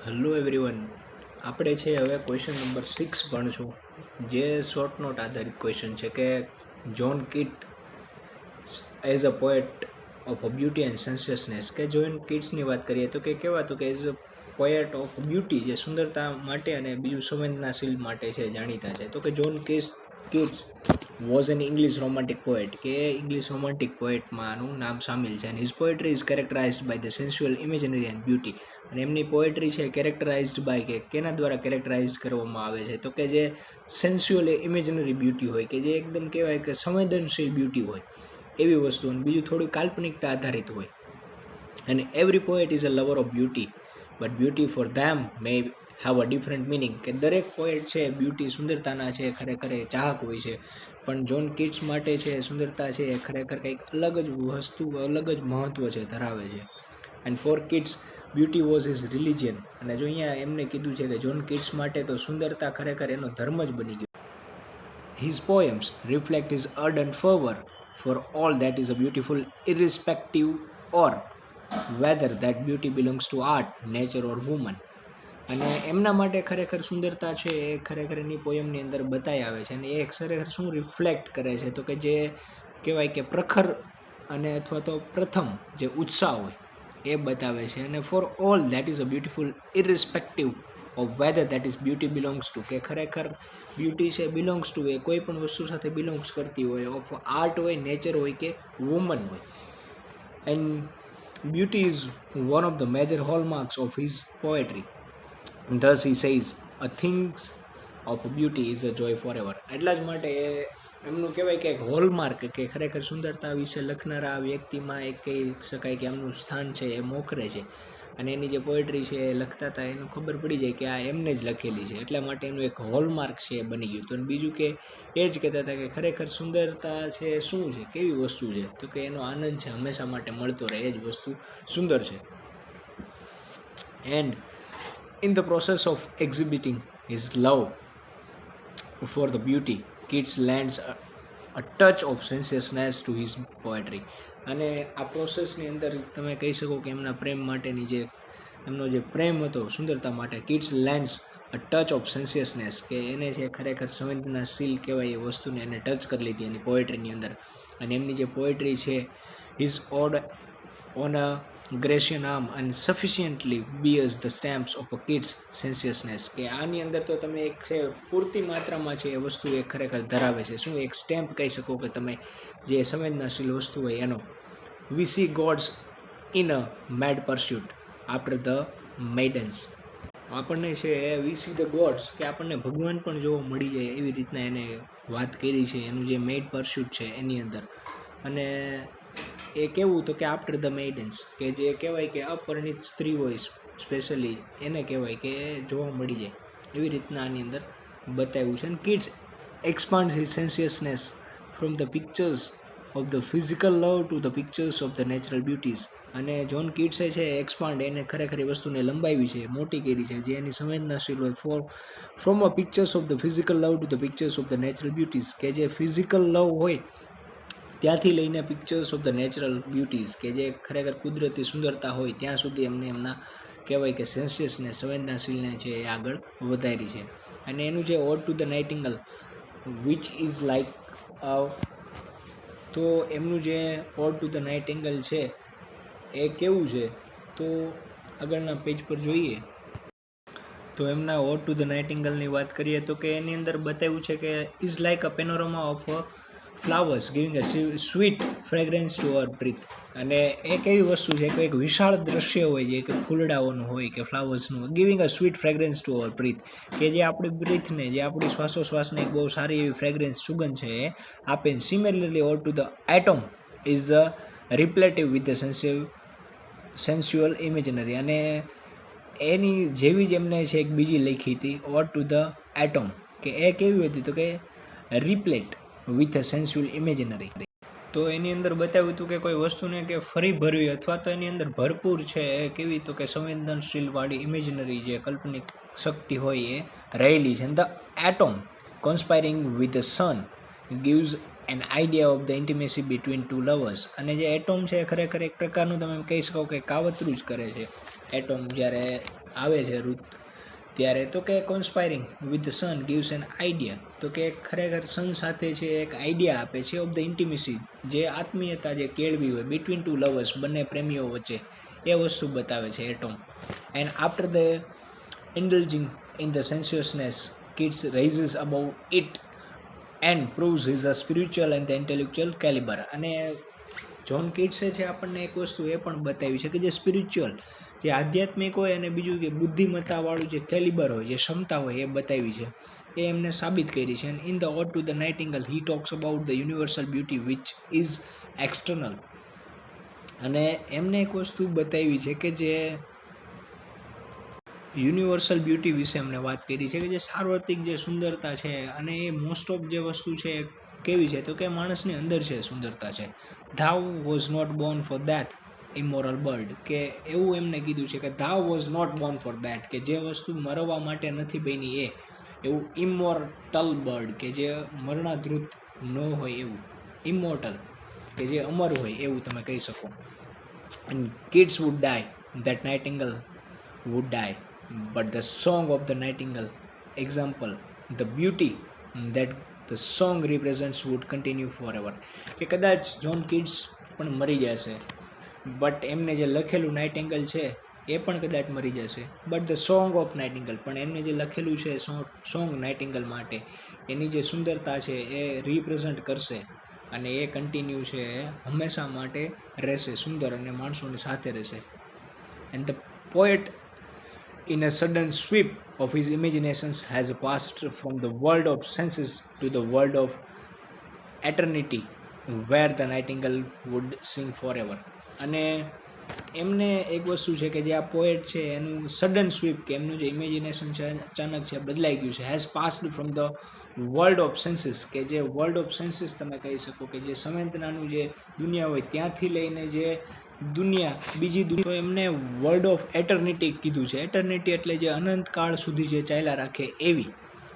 Hello everyone, આપણે છે હવે ક્વેશ્ચન નંબર 6 ભણશું, જે શોર્ટ નોટ આધારિત ક્વેશ્ચન છે કે John Keats as a poet of beauty and sensuousness. કે જોન કીટ્સની વાત કરીએ તો કે કહેવાતું કે as a poet of beauty, જે સુંદરતા માટે અને બીજું સંવેદનાશીલ માટે છે, જાણીતા છે. તો કે John Keats was an English romantic poet, કે ઇંગ્લિશ રોમાન્ટિક પોએટમાં આનું નામ સામેલ છે. અને his poetry is characterized by the sensual imagery and beauty. અને એમની પોએટ્રી છે કેરેક્ટરાઇઝડ બાય, કે કેના દ્વારા કેરેક્ટરાઇઝ કરવામાં આવે છે, તો કે જે સેન્સ્યુઅલ ઇમેજનરી બ્યુટી હોય, કે જે એકદમ કહેવાય કે સંવેદનશીલ બ્યુટી હોય એવી વસ્તુ, અને બીજું થોડું કાલ્પનિકતા આધારિત હોય. અને every poet is a lover of beauty, but beauty for them May have a different meaning. કે દરેક પોએટ છે બ્યુટી, સુંદરતાના છે, ખરેખર એ ચાહક હોય છે, પણ જોન કીટ્સ માટે છે સુંદરતા છે એ ખરેખર કંઈક અલગ જ વસ્તુ, અલગ જ મહત્ત્વ છે, ધરાવે છે. And four kids beauty was his religion. અને જો અહીંયા એમને કીધું છે કે જોન કિડ્સ માટે તો સુંદરતા ખરેખર એનો ધર્મ જ બની ગયો. His poems reflect his ardent fervor for all that is a beautiful, irrespective or whether that beauty belongs to art, nature or woman. અને એમના માટે ખરેખર સુંદરતા છે એ ખરેખર એની પોયમની અંદર બતાવી આવે છે. અને એ ખરેખર શું રિફ્લેક્ટ કરે છે, તો કે જે કહેવાય કે પ્રખર અને અથવા તો પ્રથમ જે ઉત્સાહ હોય એ બતાવે છે. અને for all that is a beautiful, irrespective of whether that is beauty belongs to, કે ખરેખર બ્યુટી છે બિલોંગ્સ ટુ, એ કોઈ પણ વસ્તુ સાથે બિલોંગ્સ કરતી હોય, ઓફ આર્ટ હોય, નેચર હોય કે વુમન હોય. And beauty is one of the major hallmarks of his poetry. Thus he says, a things of beauty is a joy forever. એટલા જ માટે એમનું કહેવાય કે એક હોલમાર્ક, કે ખરેખર સુંદરતા વિશે લખનારા વ્યક્તિમાં એક કહી શકાય કે એમનું સ્થાન છે એ મોખરે છે. અને એની જે પોએટ્રી છે એ લખતા હતા એનું ખબર પડી જાય કે આ એમને જ લખેલી છે, એટલા માટે એનું એક હોલમાર્ક છે એ બની ગયું. તો બીજું કે એ જ કહેતા હતા કે ખરેખર સુંદરતા છે શું છે, કેવી વસ્તુ છે, તો કે એનો આનંદ છે હંમેશા માટે મળતો રહે, એ જ વસ્તુ સુંદર છે. And in the process of exhibiting his love for the beauty, Keats lends a touch of sensuousness to his poetry. અને આ પ્રોસેસની અંદર તમે કહી શકો કે એમના પ્રેમ માટેની જે એમનો જે પ્રેમ હતો સુંદરતા માટે, Keats lends a touch of sensuousness, કે એને છે ખરેખર સંવેદનાશીલ કહેવાય એ વસ્તુને એને ટચ કરી લીધી એની પોએટ્રીની અંદર. અને એમની જે પોએટ્રી છે, his odd on a Grecian arm and sufficiently bears the stamps of a kid's sensuousness. કે આની અંદર તો તમે એક છે પૂરતી માત્રામાં છે એ વસ્તુ એ ખરેખર ધરાવે છે. શું એક સ્ટેમ્પ કહી શકો કે તમે જે સંવેદનાશીલ વસ્તુ હોય એનો. We see gods in a mad pursuit after the maidens. આપણને છે એ વી સી ધ ગોડ્સ, કે આપણને ભગવાન પણ જોવા મળી જાય એવી રીતના એને વાત કરી છે એનું જે મેડ પરસ્યુટ છે એની અંદર. અને એ કેવું તો કે આફ્ટર ધ મેડન્સ, કે જે કહેવાય કે અપરિણિત સ્ત્રી હોય સ્પેશિયલી એને કહેવાય કે જોવા મળી જાય એવી રીતના આની અંદર બતાવ્યું છે. અને Keats expand his sensuousness from the pictures of the physical love to the pictures of the natural beauties. અને જોન કિડ્સે છે એક્સપાન્ડ, એને ખરેખર એ વસ્તુને લંબાવી છે, મોટી કરી છે, જે એની સંવેદનાશીલ હોય from a pictures of the physical love to the pictures of the natural beauties, કે જે ફિઝિકલ લવ હોય ત્યાંથી લઈને pictures of the natural beauties, કે જે ખરેખર કુદરતી સુંદરતા હોય ત્યાં સુધી એમને એમના કહેવાય કે સેન્સિયસને, સંવેદનાશીલને છે એ આગળ વધારી છે. અને એનું જે ode to the nightingale which is like, તો એમનું જે ઓડ ટુ ધ નાઇટિંગલ છે એ કેવું છે, તો આગળના પેજ પર જોઈએ તો એમના ઓડ ટુ ધ નાઇટિંગલની વાત કરીએ તો કે એની અંદર બતાવ્યું છે કે is like a panorama of flowers giving a sweet fragrance to our breath. અને એક એવી વસ્તુ છે કે એક વિશાળ દ્રશ્ય હોય છે કે ફૂલડાઓનું હોય કે ફ્લાવર્સનું, giving a sweet fragrance to our breath, કે જે આપણી બ્રીથને, જે આપણી શ્વાસોશ્વાસને એક બહુ સારી એવી ફ્રેગ્રન્સ, સુગંધ છે એ આપે. Similarly ode to the autumn is replete with the sensual imagery. અને એની જેવી જ એમને છે એક બીજી લખી હતી ઓડ ટુ ધ એટમ, કે એ કેવી હતી તો કે રિપ્લેટ વિથ અ સેન્સ્યુઅલ ઇમેજનરી. તો એની અંદર બતાવ્યું હતું કે કોઈ વસ્તુને કે ફરી ભરવી અથવા તો એની અંદર ભરપૂર છે એ કેવી, તો કે સંવેદનશીલવાળી ઇમેજનરી, જે કાલ્પનિક શક્તિ હોય એ રહેલી છે. The autumn conspiring with the sun gives an idea of the intimacy between two lovers. અને જે એટમ છે ખરેખર એક પ્રકારનું તમે કહી શકો કે કાવતરું જ કરે છે. એટમ જ્યારે આવે છે ઋતુ ત્યારે તો કે conspiring with the sun gives an idea, તો કે ખરેખર સન સાથે છે એક આઈડિયા આપે છે ઓફ ધ ઇન્ટિમેસી, જે આત્મીયતા જે કેળવી હોય બિટવીન ટુ લવર્સ, બંને પ્રેમીઓ વચ્ચે, એ વસ્તુ બતાવે છે atom. And after the indulging in the sensuousness, kids rises above it and proves his a spiritual and the intellectual caliber. અને જ્હોન કિટ્સે છે આપણને એક વસ્તુ એ પણ બતાવી છે કે જે સ્પિરિચ્યુઅલ, જે આધ્યાત્મિક હોય, અને બીજું કે બુદ્ધિમત્તાવાળું જે કેલિબર હોય, જે ક્ષમતા હોય, એ બતાવી છે, એ એમને સાબિત કરી છે. And in the ode to the nightingale he talks about the universal beauty which is external. અને એમને એક વસ્તુ બતાવી છે કે જે યુનિવર્સલ બ્યુટી વિશે અમને વાત કરી છે કે જે સાર્વત્રિક જે સુંદરતા છે, અને એ મોસ્ટ ઓફ જે વસ્તુ છે કેવી છે તો કે માણસની અંદર છે સુંદરતા છે. Thou was not born for that immoral bird, કે એવું એમને કીધું છે કે thou was not born for that, કે જે વસ્તુ મરવા માટે નથી બની એ, એવું immortal bird, કે જે મરણાધૃત ન હોય એવું, immortal કે જે અમર હોય એવું તમે કહી શકો. And kids would die, that nightingale would die, but the song of the nightingale, example, the beauty that the song represents would continue forever. કે કદાચ જ્હોન કિડ્સ પણ મરી જશે, બટ એમને જે લખેલું નાઇટિંગલ છે એ પણ કદાચ મરી જશે, but the song of nightingale, પણ એમને જે લખેલું છે સોંગ નાઇટિંગલ માટે, એની જે સુંદરતા છે એ રિપ્રેઝન્ટ કરશે, અને એ કન્ટિન્યુ છે એ હંમેશા માટે રહેશે સુંદર, અને માણસોની સાથે રહેશે. And the poet in a sudden sweep of his imaginations has passed from the world of senses to the world of eternity where the nightingale would sing forever. અને એમને એક વસ્તુ છે કે જે આ પોએટ છે એનું સડન સ્વીપ, કે એમનું જે ઇમેજિનેશન છે અચાનક છે બદલાઈ ગયું છે, has passed from the world of senses, કે જે વર્લ્ડ ઓફ સેન્સીસ તમે કહી શકો કે જે સંવેદનાનું જે દુનિયા હોય ત્યાંથી લઈને જે દુનિયા, બીજી દુનિયા, એમને વર્લ્ડ ઓફ એટર્નિટી કીધું છે. એટર્નિટી એટલે જે અનંતકાળ સુધી જે ચાલ્યા રાખે એવી.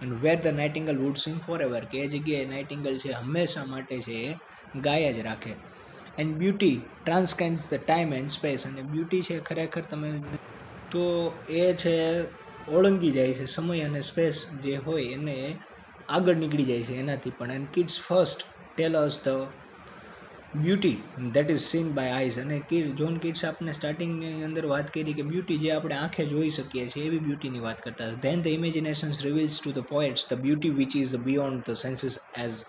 And where the nightingale would sing forever, કે એ જગ્યાએ નાઇટિંગલ છે હંમેશા માટે છે એ ગાયા જ રાખે. And beauty transcends the time and space, અને બ્યુટી છે ખરેખર તમે તો એ છે ઓળંગી જાય છે સમય અને સ્પેસ જે હોય એને આગળ નીકળી જાય છે એનાથી પણ. And kids first tell us the beauty that is seen by eyes, અને જ્હોન કિડ્સ આપણે સ્ટાર્ટિંગની અંદર વાત કરી કે બ્યુટી જે આપણે આંખે જોઈ શકીએ છીએ એવી બ્યુટીની વાત કરતા હતા. Then the imaginations reveals to the poets the beauty which is beyond the senses as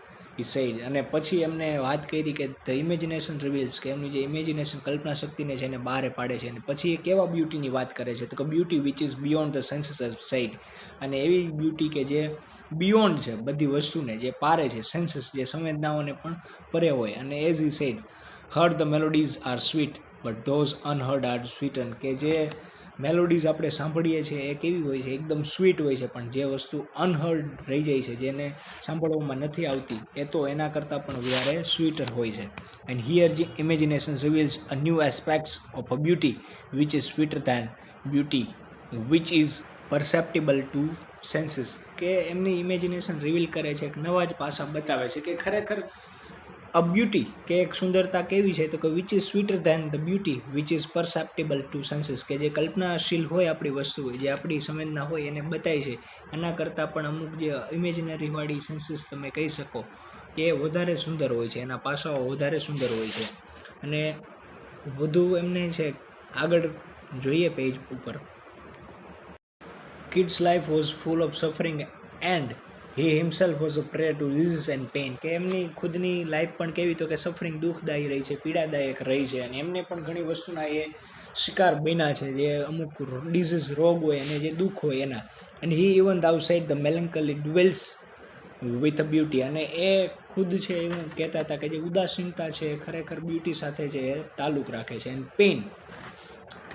he said. અને પછી એમને વાત કરી કે ધ ઇમેજિનેશન રિવીલ્સ, કે એમની જે ઇમેજિનેશન કલ્પના શક્તિને છે એને બહાર પાડે છે. અને પછી એ કેવા બ્યુટીની વાત કરે છે તો કે beauty which is beyond the senses as said, અને એવી બ્યુટી કે જે બિયોન્ડ છે બધી વસ્તુને, જે પારે છે સેન્સીસ, જે સંવેદનાઓને પણ પરે હોય. અને as he said heard the melodies are sweet but those unheard are sweeter, કે જે મેલોડીઝ આપણે સાંભળીએ છીએ એ કેવી હોય છે, એકદમ સ્વીટ હોય છે, પણ જે વસ્તુ અનહર્ડ રહી જાય છે, જેને સાંભળવામાં નથી આવતી, એ તો એના કરતાં પણ વધારે સ્વીટર હોય છે. And here imagination reveals a new aspects of a beauty which is sweeter than beauty which is perceptible to senses, કે એમની ઇમેજિનેશન રિવીલ કરે છે, એક નવા જ પાસા બતાવે છે કે ખરેખર અ બ્યુટી, કે એક સુંદરતા કેવી છે તો કે which is sweeter than the beauty which is perceptible to senses, કે જે કલ્પનાશીલ હોય આપણી વસ્તુ હોય, જે આપણી સંવેદના હોય એને બતાવી છે, એના કરતાં પણ અમુક જે ઇમેજિનરીવાળી સેન્સીસ તમે કહી શકો એ વધારે સુંદર હોય છે, એના પાસાઓ વધારે સુંદર હોય છે. અને વધુ એમને છે આગળ જોઈએ પેજ ઉપર, kids life was full of suffering and he himself was a pre two disease and pain, કે એમની ખુદની લાઈફ પણ કેવી તો કે સફરિંગ, દુઃખદાયી રહી છે, પીડાદાયક રહી છે, અને એમને પણ ઘણી વસ્તુના એ શિકાર બન્યા છે, જે અમુક ડિઝીઝ રોગ હોય અને જે દુઃખ હોય એના. And he even though side the melancholy dwells with a beauty, અને એ ખુદ છે એવું કહેતા હતા કે જે ઉદાસીનતા છે ખરેખર બ્યુટી સાથે છે એ તાલ્લુક રાખે છે. And pain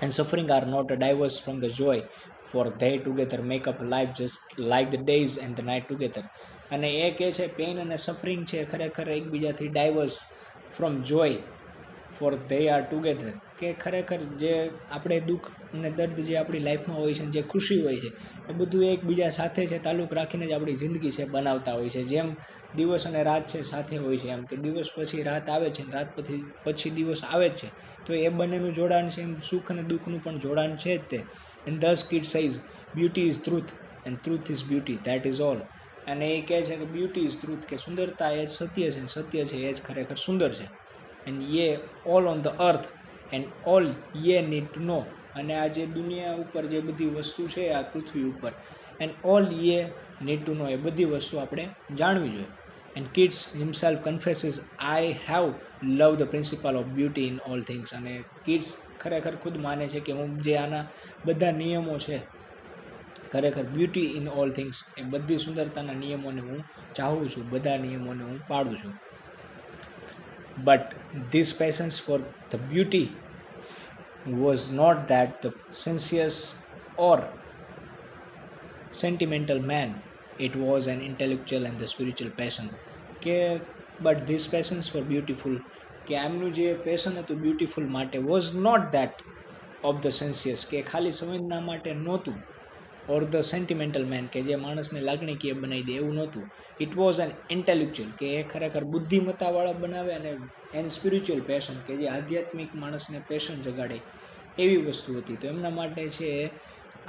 and suffering are not diverse from the joy, for they together make up life just like the days and the night together. અને એ કહે છે પેઇન અને સફરિંગ છે ખરેખર એકબીજાથી diverse from joy, for they are together, કે ખરેખર જે આપણે દુઃખ અને દર્દ જે આપણી લાઈફમાં હોય છે, જે ખુશી હોય છે, એ બધું એકબીજા સાથે છે તાલ્લુક રાખીને જ આપણી જિંદગી છે બનાવતા હોય છે. જેમ દિવસ અને રાત છે સાથે હોય છે, એમ કે દિવસ પછી રાત આવે છે ને રાત પછી દિવસ આવે જ છે, તો એ બંનેનું જોડાણ છે. એમ સુખ અને દુઃખનું પણ જોડાણ છે જ તે. And this kid size beauty is truth and truth is beauty, that is all. અને એ કહે છે કે બ્યુટી ઇઝ ટ્રુથ, કે સુંદરતા એ જ સત્ય છે, સત્ય છે એ જ ખરેખર સુંદર છે. એન્ડ યે all on the earth and all ye need to નો. અને આ જે દુનિયા ઉપર જે બધી વસ્તુ છે આ પૃથ્વી ઉપર, and all ye need to know, એ બધી વસ્તુ આપણે જાણવી જોઈએ. And Keats himself confesses I have love the principle of beauty in all things. અને કિડ્સ ખરેખર ખુદ માને છે કે હું જે આના બધા નિયમો છે, ખરેખર બ્યુટી ઇન ઓલ થિંગ્સ, એ બધી સુંદરતાના નિયમોને હું ચાહું છું, બધા નિયમોને હું પાડું છું. But this patience for the beauty was not that the sensuous or sentimental man, it was an intellectual and the spiritual passion. કે but this passions for beautiful, કે આમનું જે પેશન હતું બ્યુટીફુલ માટે, was not that of the sensuous, કે ખાલી સંવેદના માટે નહોતું, ઓર ધ સેન્ટિમેન્ટલ મેન, કે જે માણસને લાગણીકીય બનાવી દે એવું નહોતું. ઇટ વોઝ એન ઇન્ટેલેક્ચ્યુઅલ, કે એ ખરેખર બુદ્ધિમત્તાવાળા બનાવે, અને એન સ્પિરિચ્યુઅલ પેશન, કે જે આધ્યાત્મિક માણસને પેશન જગાડે એવી વસ્તુ હતી. તો એમના માટે છે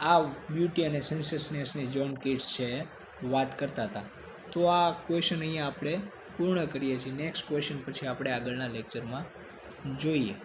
આ બ્યુટી અને સેન્સિયસનેસની જ્હોન કીટ્સ છે વાત કરતા હતા. તો આ ક્વેશ્ચન અહીંયા આપણે પૂર્ણ કરીએ છીએ. નેક્સ્ટ ક્વેશ્ચન પછી આપણે આગળના લેક્ચરમાં જોઈએ.